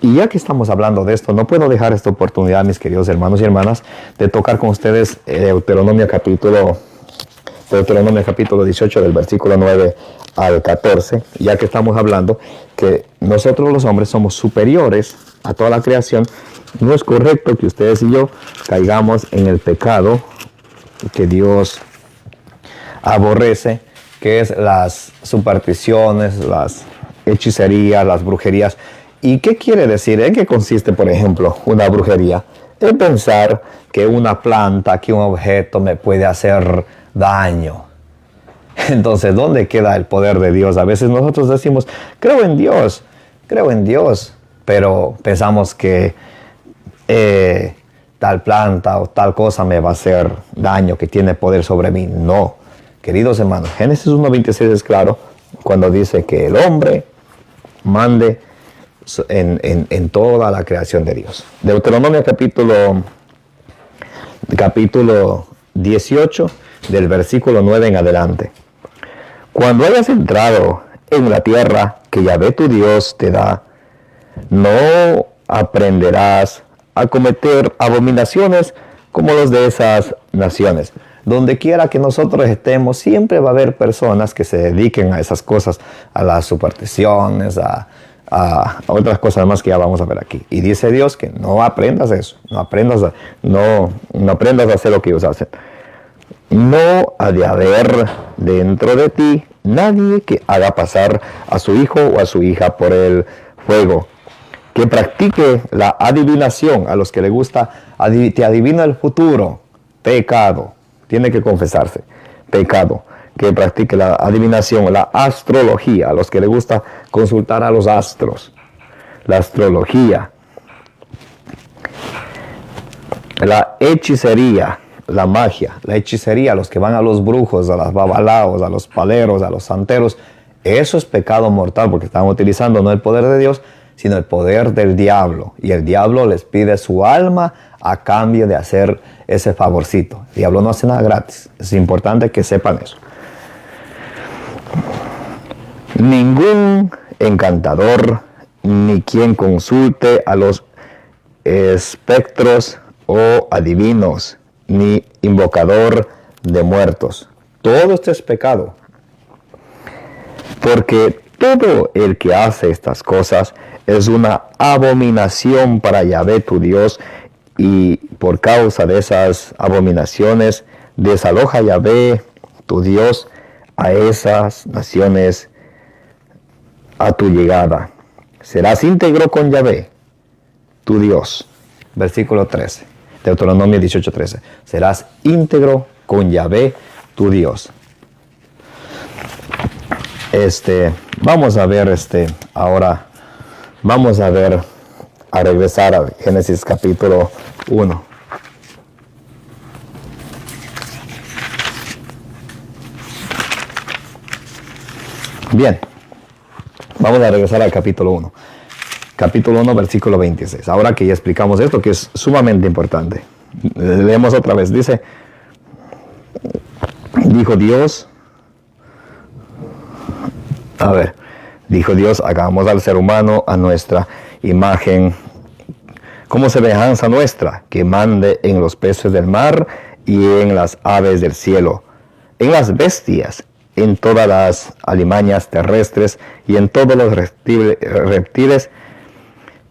Y ya que estamos hablando de esto, no puedo dejar esta oportunidad, mis queridos hermanos y hermanas, de tocar con ustedes Deuteronomio capítulo 18, del versículo 9 al 14, ya que estamos hablando que nosotros los hombres somos superiores a toda la creación. No es correcto que ustedes y yo caigamos en el pecado que Dios aborrece, que es las supersticiones, las hechicerías, las brujerías. ¿Y qué quiere decir? ¿En qué consiste, por ejemplo, una brujería? En pensar que una planta, que un objeto me puede hacer daño. Entonces, ¿dónde queda el poder de Dios? A veces nosotros decimos, creo en Dios, pero pensamos que tal planta o tal cosa me va a hacer daño, que tiene poder sobre mí. No, queridos hermanos, Génesis 1:26 es claro cuando dice que el hombre mande en toda la creación de Dios. Deuteronomio capítulo 18, del versículo 9 en adelante. Cuando hayas entrado en la tierra que Yahvé tu Dios te da, no aprenderás a cometer abominaciones como los de esas naciones. Donde quiera que nosotros estemos, siempre va a haber personas que se dediquen a esas cosas, a las supersticiones, a otras cosas más que ya vamos a ver aquí. Y dice Dios que no aprendas eso, no aprendas a hacer lo que ellos hacen. No ha de haber dentro de ti nadie que haga pasar a su hijo o a su hija por el fuego, que practique la adivinación. A los que les gusta, te adivina el futuro, pecado, tiene que confesarse, pecado. Que practique la adivinación, la astrología, a los que les gusta consultar a los astros, la astrología, la hechicería, la magia, la hechicería, los que van a los brujos, a los babalaos, a los paleros, a los santeros. Eso es pecado mortal, porque están utilizando no el poder de Dios, sino el poder del diablo. Y el diablo les pide su alma a cambio de hacer ese favorcito. El diablo no hace nada gratis. Es importante que sepan eso. Ningún encantador, ni quien consulte a los espectros o adivinos, ni invocador de muertos. Todo esto es pecado. Porque todo el que hace estas cosas es una abominación para Yahvé tu Dios, y por causa de esas abominaciones desaloja Yahvé tu Dios a esas naciones a tu llegada. Serás íntegro con Yahvé, tu Dios. Versículo 13, Deuteronomio 18:13. Serás íntegro con Yahvé, tu Dios. Vamos a ver ahora, a regresar a Génesis capítulo 1. Bien, vamos a regresar al capítulo 1. Capítulo 1, versículo 26. Ahora que ya explicamos esto, que es sumamente importante. Leemos otra vez. Dice, dijo Dios, hagamos al ser humano a nuestra imagen, como semejanza nuestra, que mande en los peces del mar y en las aves del cielo, en las bestias, en todas las alimañas terrestres y en todos los reptiles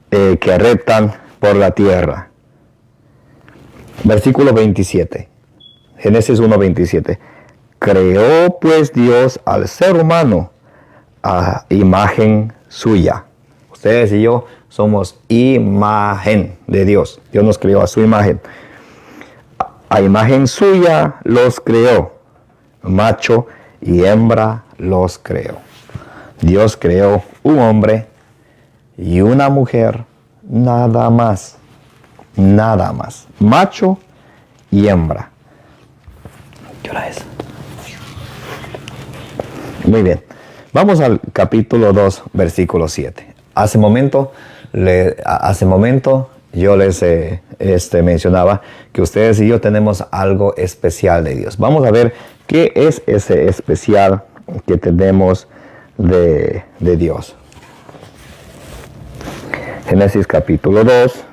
que reptan por la tierra. Versículo 27. Génesis 1:27. Creó pues Dios al ser humano a imagen suya. Ustedes y yo somos imagen de Dios. Dios nos creó a su imagen. A imagen suya los creó. macho y hembra los creó. Dios creó un hombre y una mujer, nada más, macho y hembra. ¿Qué hora es? Muy bien, vamos al capítulo 2, versículo 7. Hace momento yo les mencionaba que ustedes y yo tenemos algo especial de Dios. Vamos a ver qué es ese especial que tenemos de Dios. Génesis capítulo 2,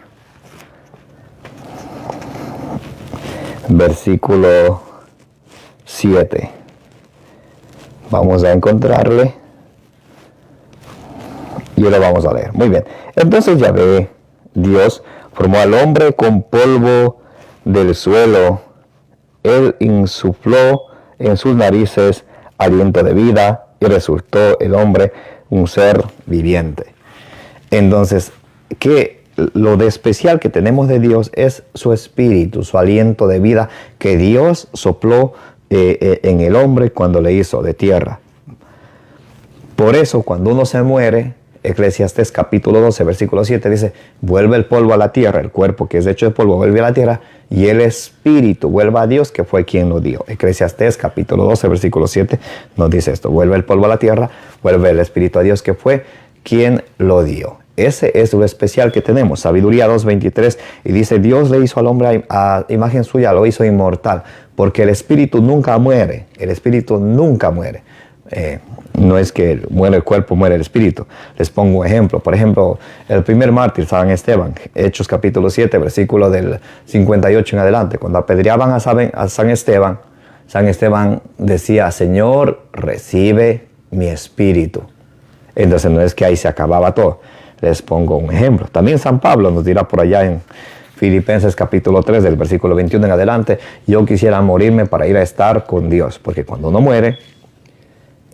versículo 7. Vamos a encontrarle y lo vamos a leer. Muy bien. Entonces Yahvé, Dios, formó al hombre con polvo del suelo. Él insufló en sus narices aliento de vida y resultó el hombre un ser viviente. Entonces, lo de especial que tenemos de Dios es su espíritu, su aliento de vida que Dios sopló en el hombre cuando le hizo de tierra. Por eso, cuando uno se muere, Eclesiastés capítulo 12, versículo 7 dice, vuelve el polvo a la tierra, el cuerpo que es hecho de polvo vuelve a la tierra, y el espíritu vuelve a Dios que fue quien lo dio. Eclesiastés capítulo 12, versículo 7 nos dice esto, vuelve el polvo a la tierra, vuelve el espíritu a Dios que fue quien lo dio. Ese es lo especial que tenemos. Sabiduría 2:23 y dice, Dios le hizo al hombre a imagen suya, lo hizo inmortal, porque el espíritu nunca muere, el espíritu nunca muere. No es que muere el cuerpo, muere el espíritu. Les pongo un ejemplo. Por ejemplo, el primer mártir, San Esteban, Hechos capítulo 7, versículo del 58 en adelante, cuando apedreaban a San Esteban decía, Señor, recibe mi espíritu. Entonces no es que ahí se acababa todo. Les pongo un ejemplo. También San Pablo nos dirá por allá en Filipenses capítulo 3 del versículo 21 en adelante, yo quisiera morirme para ir a estar con Dios, porque cuando uno muere,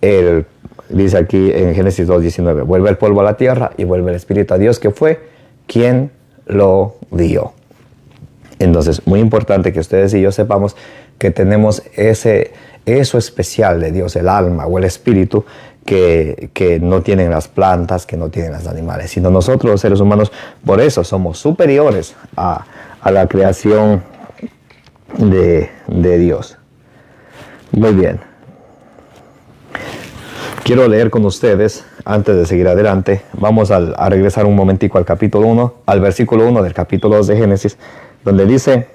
Él dice aquí en Génesis 2:19, vuelve el polvo a la tierra y vuelve el espíritu a Dios que fue quien lo dio. Entonces, muy importante que ustedes y yo sepamos que tenemos eso especial de Dios, el alma o el espíritu, que no tienen las plantas, que no tienen los animales, sino nosotros los seres humanos. Por eso somos superiores a la creación de Dios. Muy bien. Quiero leer con ustedes, antes de seguir adelante, vamos a regresar un momentico al capítulo 1, al versículo 1 del capítulo 2 de Génesis, donde dice,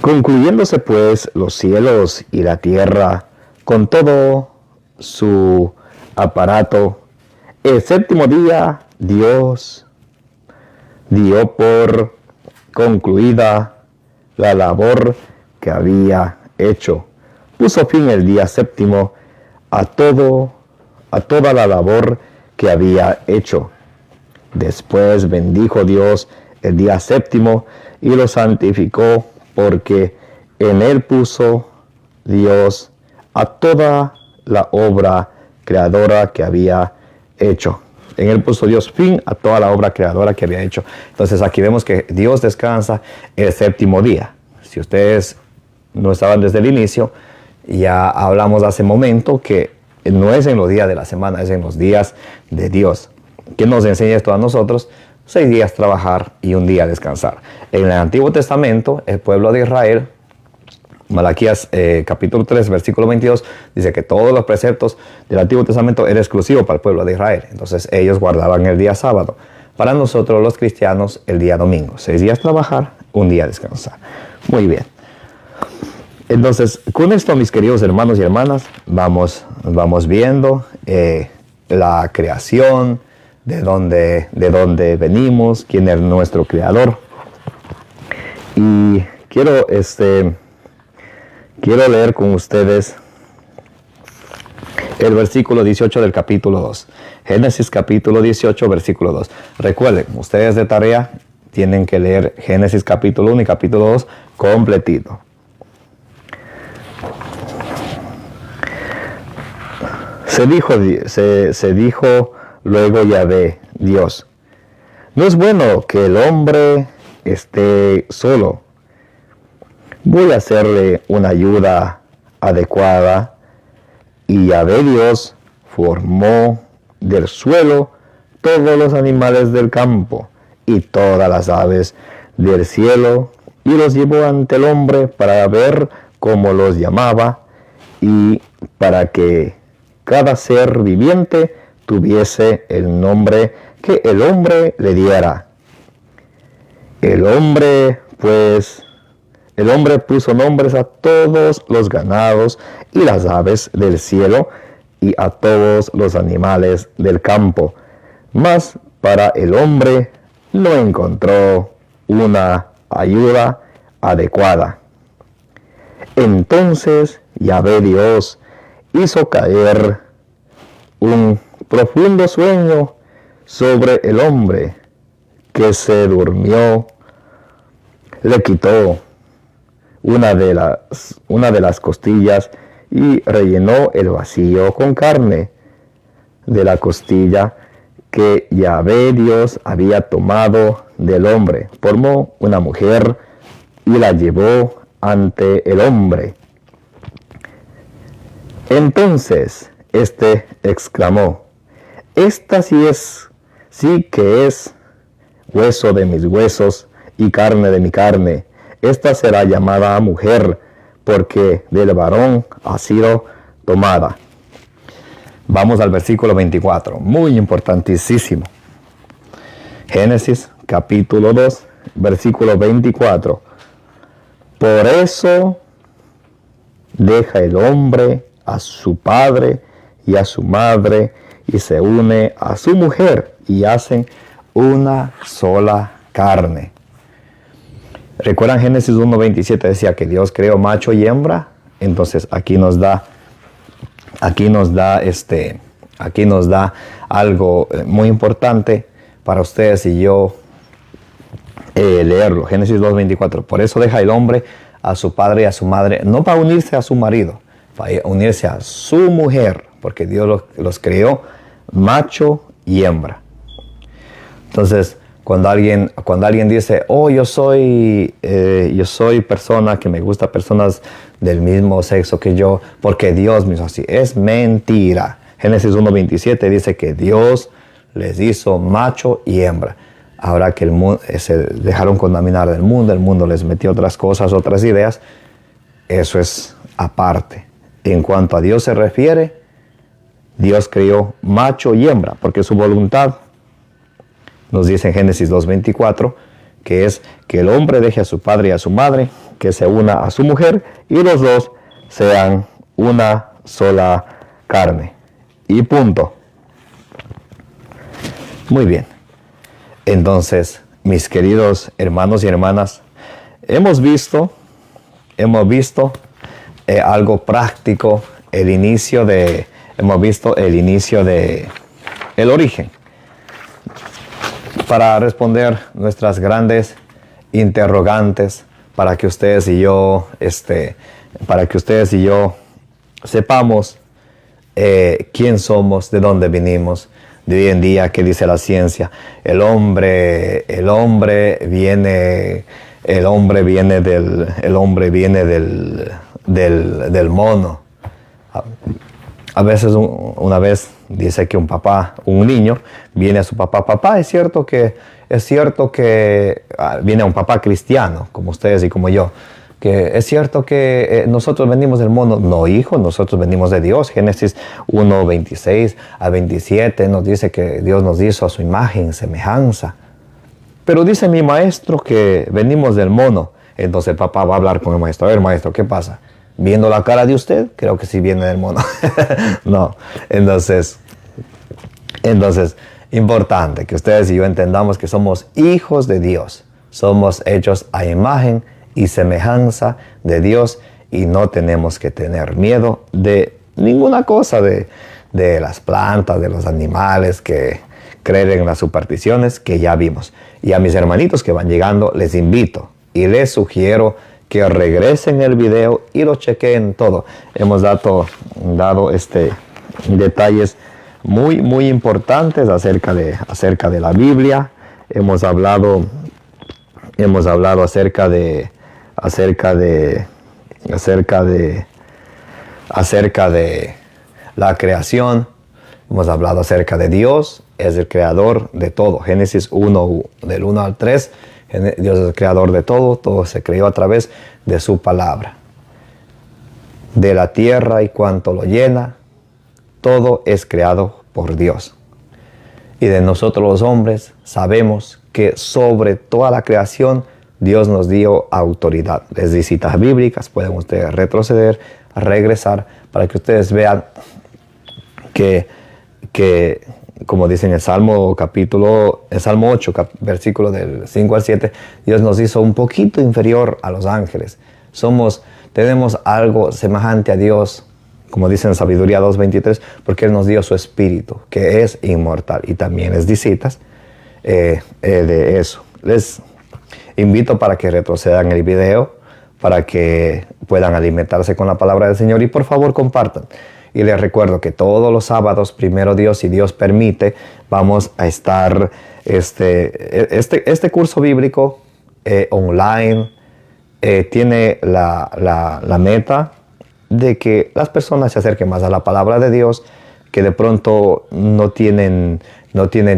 concluyéndose pues los cielos y la tierra con todo su aparato, el séptimo día Dios dio por concluida la labor que había hecho. Puso fin el día séptimo a toda la labor que había hecho. Después bendijo Dios el día séptimo y lo santificó, porque en él puso Dios a toda la obra creadora que había hecho. En él puso Dios fin a toda la obra creadora que había hecho. Entonces aquí vemos que Dios descansa el séptimo día. Si ustedes no estaban desde el inicio, ya hablamos hace momento que no es en los días de la semana, es en los días de Dios. ¿Qué nos enseña esto a nosotros? 6 días trabajar y un día descansar. En el Antiguo Testamento, el pueblo de Israel, Malaquías capítulo 3, versículo 22, dice que todos los preceptos del Antiguo Testamento eran exclusivos para el pueblo de Israel. Entonces ellos guardaban el día sábado. Para nosotros los cristianos, el día domingo. 6 días trabajar, un día descansar. Muy bien. Entonces, con esto, mis queridos hermanos y hermanas, vamos viendo la creación, de dónde venimos, quién es nuestro creador. Y quiero leer con ustedes el versículo 18 del capítulo 2. Génesis capítulo 18, versículo 2. Recuerden, ustedes de tarea tienen que leer Génesis capítulo 1 y capítulo 2 completito. Se dijo luego Yahvé, Dios, no es bueno que el hombre esté solo. Voy a hacerle una ayuda adecuada. Y Yahvé Dios formó del suelo todos los animales del campo y todas las aves del cielo, y los llevó ante el hombre para ver cómo los llamaba, y para que cada ser viviente tuviese el nombre que el hombre le diera. El hombre puso nombres a todos los ganados y las aves del cielo y a todos los animales del campo. Mas para el hombre no encontró una ayuda adecuada. Entonces Yahvé Dios hizo caer un profundo sueño sobre el hombre, que se durmió. Le quitó una de las costillas y rellenó el vacío con carne de la costilla que Yahvé Dios había tomado del hombre. Formó una mujer y la llevó ante el hombre. Entonces éste exclamó: esta sí que es hueso de mis huesos y carne de mi carne. Esta será llamada mujer, porque del varón ha sido tomada. Vamos al versículo 24, muy importantísimo. Génesis capítulo 2, versículo 24. Por eso deja el hombre a su padre y a su madre, y se une a su mujer, y hacen una sola carne. ¿Recuerdan Génesis 1:27? Decía que Dios creó macho y hembra. Entonces aquí nos da algo muy importante para ustedes y yo leerlo. Génesis 2:24. Por eso deja el hombre a su padre y a su madre, no para unirse a su marido, para unirse a su mujer, porque Dios los creó macho y hembra. Entonces, cuando alguien dice, oh, yo soy persona que me gusta personas del mismo sexo que yo, porque Dios me hizo así, es mentira. Génesis 1:27 dice que Dios les hizo macho y hembra. Ahora que se dejaron contaminar del mundo, el mundo les metió otras cosas, otras ideas, eso es aparte. En cuanto a Dios se refiere, Dios creó macho y hembra, porque su voluntad nos dice en Génesis 2:24, que es que el hombre deje a su padre y a su madre, que se una a su mujer, y los dos sean una sola carne. Y punto. Muy bien. Entonces, mis queridos hermanos y hermanas, hemos visto algo práctico, hemos visto el origen. Para responder nuestras grandes interrogantes, para que ustedes y yo sepamos quién somos, de dónde venimos, de hoy en día, qué dice la ciencia. El hombre viene del mono. A veces, una vez dice que un niño viene a su papá. Papá, es cierto que viene a un papá cristiano, como ustedes y como yo, que es cierto que nosotros venimos del mono. No, hijo, nosotros venimos de Dios. Génesis 1:26 a 27 nos dice que Dios nos hizo a su imagen, semejanza. Pero dice mi maestro que venimos del mono. Entonces el papá va a hablar con el maestro. A ver, maestro, ¿qué pasa? Viendo la cara de usted, creo que sí viene del mono. No, entonces, importante que ustedes y yo entendamos que somos hijos de Dios. Somos hechos a imagen y semejanza de Dios, y no tenemos que tener miedo de ninguna cosa, de las plantas, de los animales, que creer en las supersticiones que ya vimos. Y a mis hermanitos que van llegando, les invito y les sugiero que regresen el video y lo chequeen todo. Hemos dado detalles muy, muy importantes acerca de la Biblia. Hemos hablado acerca de acerca de la creación. Hemos hablado acerca de Dios, es el creador de todo. Génesis 1, del 1 al 3, Dios es el creador de todo, todo se creó a través de su palabra. De la tierra y cuanto lo llena, todo es creado por Dios. Y de nosotros los hombres sabemos que sobre toda la creación Dios nos dio autoridad. Desde citas bíblicas pueden ustedes retroceder, regresar, para que ustedes vean que como dice en el Salmo 8, versículo del 5 al 7, Dios nos hizo un poquito inferior a los ángeles. Tenemos algo semejante a Dios, como dice en Sabiduría 2:23, porque Él nos dio su espíritu, que es inmortal. Y también les di citas de eso. Les invito para que retrocedan el video, para que puedan alimentarse con la palabra del Señor. Y por favor compartan. Y les recuerdo que todos los sábados, primero Dios, si Dios permite, vamos a estar este curso bíblico online. Tiene la meta de que las personas se acerquen más a la palabra de Dios, que de pronto no tienen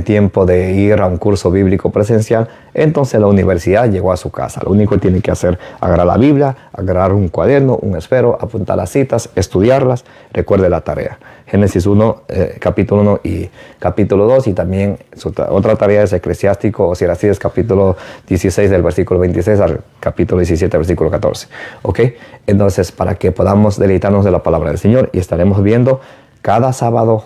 tiempo de ir a un curso bíblico presencial. Entonces la universidad llegó a su casa. Lo único que tiene que hacer es agarrar la Biblia, agarrar un cuaderno, un esfero, apuntar las citas, estudiarlas. Recuerde la tarea. Génesis 1, capítulo 1 y capítulo 2. Y también otra tarea es Eclesiástico, o Siracías, capítulo 16 del versículo 26 al capítulo 17 versículo 14. ¿Ok? Entonces, para que podamos deleitarnos de la palabra del Señor, y estaremos viendo cada sábado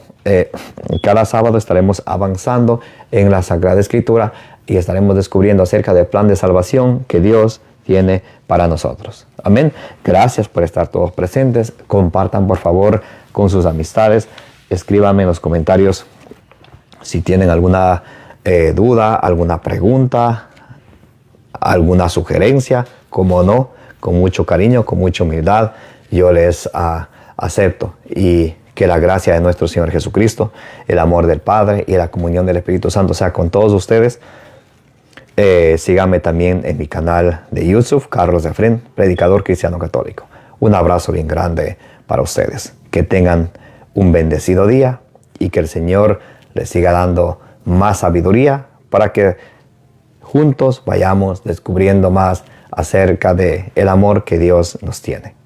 estaremos avanzando en la Sagrada Escritura y estaremos descubriendo acerca del plan de salvación que Dios tiene para nosotros. Amén. Gracias por estar todos presentes. Compartan por favor con sus amistades. Escríbanme en los comentarios si tienen alguna duda, alguna pregunta, alguna sugerencia. Como no, con mucho cariño, con mucha humildad, yo les acepto. Y que la gracia de nuestro Señor Jesucristo, el amor del Padre y la comunión del Espíritu Santo sea con todos ustedes. Síganme también en mi canal de YouTube, Carlos Efrén, predicador cristiano católico. Un abrazo bien grande para ustedes. Que tengan un bendecido día y que el Señor les siga dando más sabiduría para que juntos vayamos descubriendo más acerca del amor que Dios nos tiene.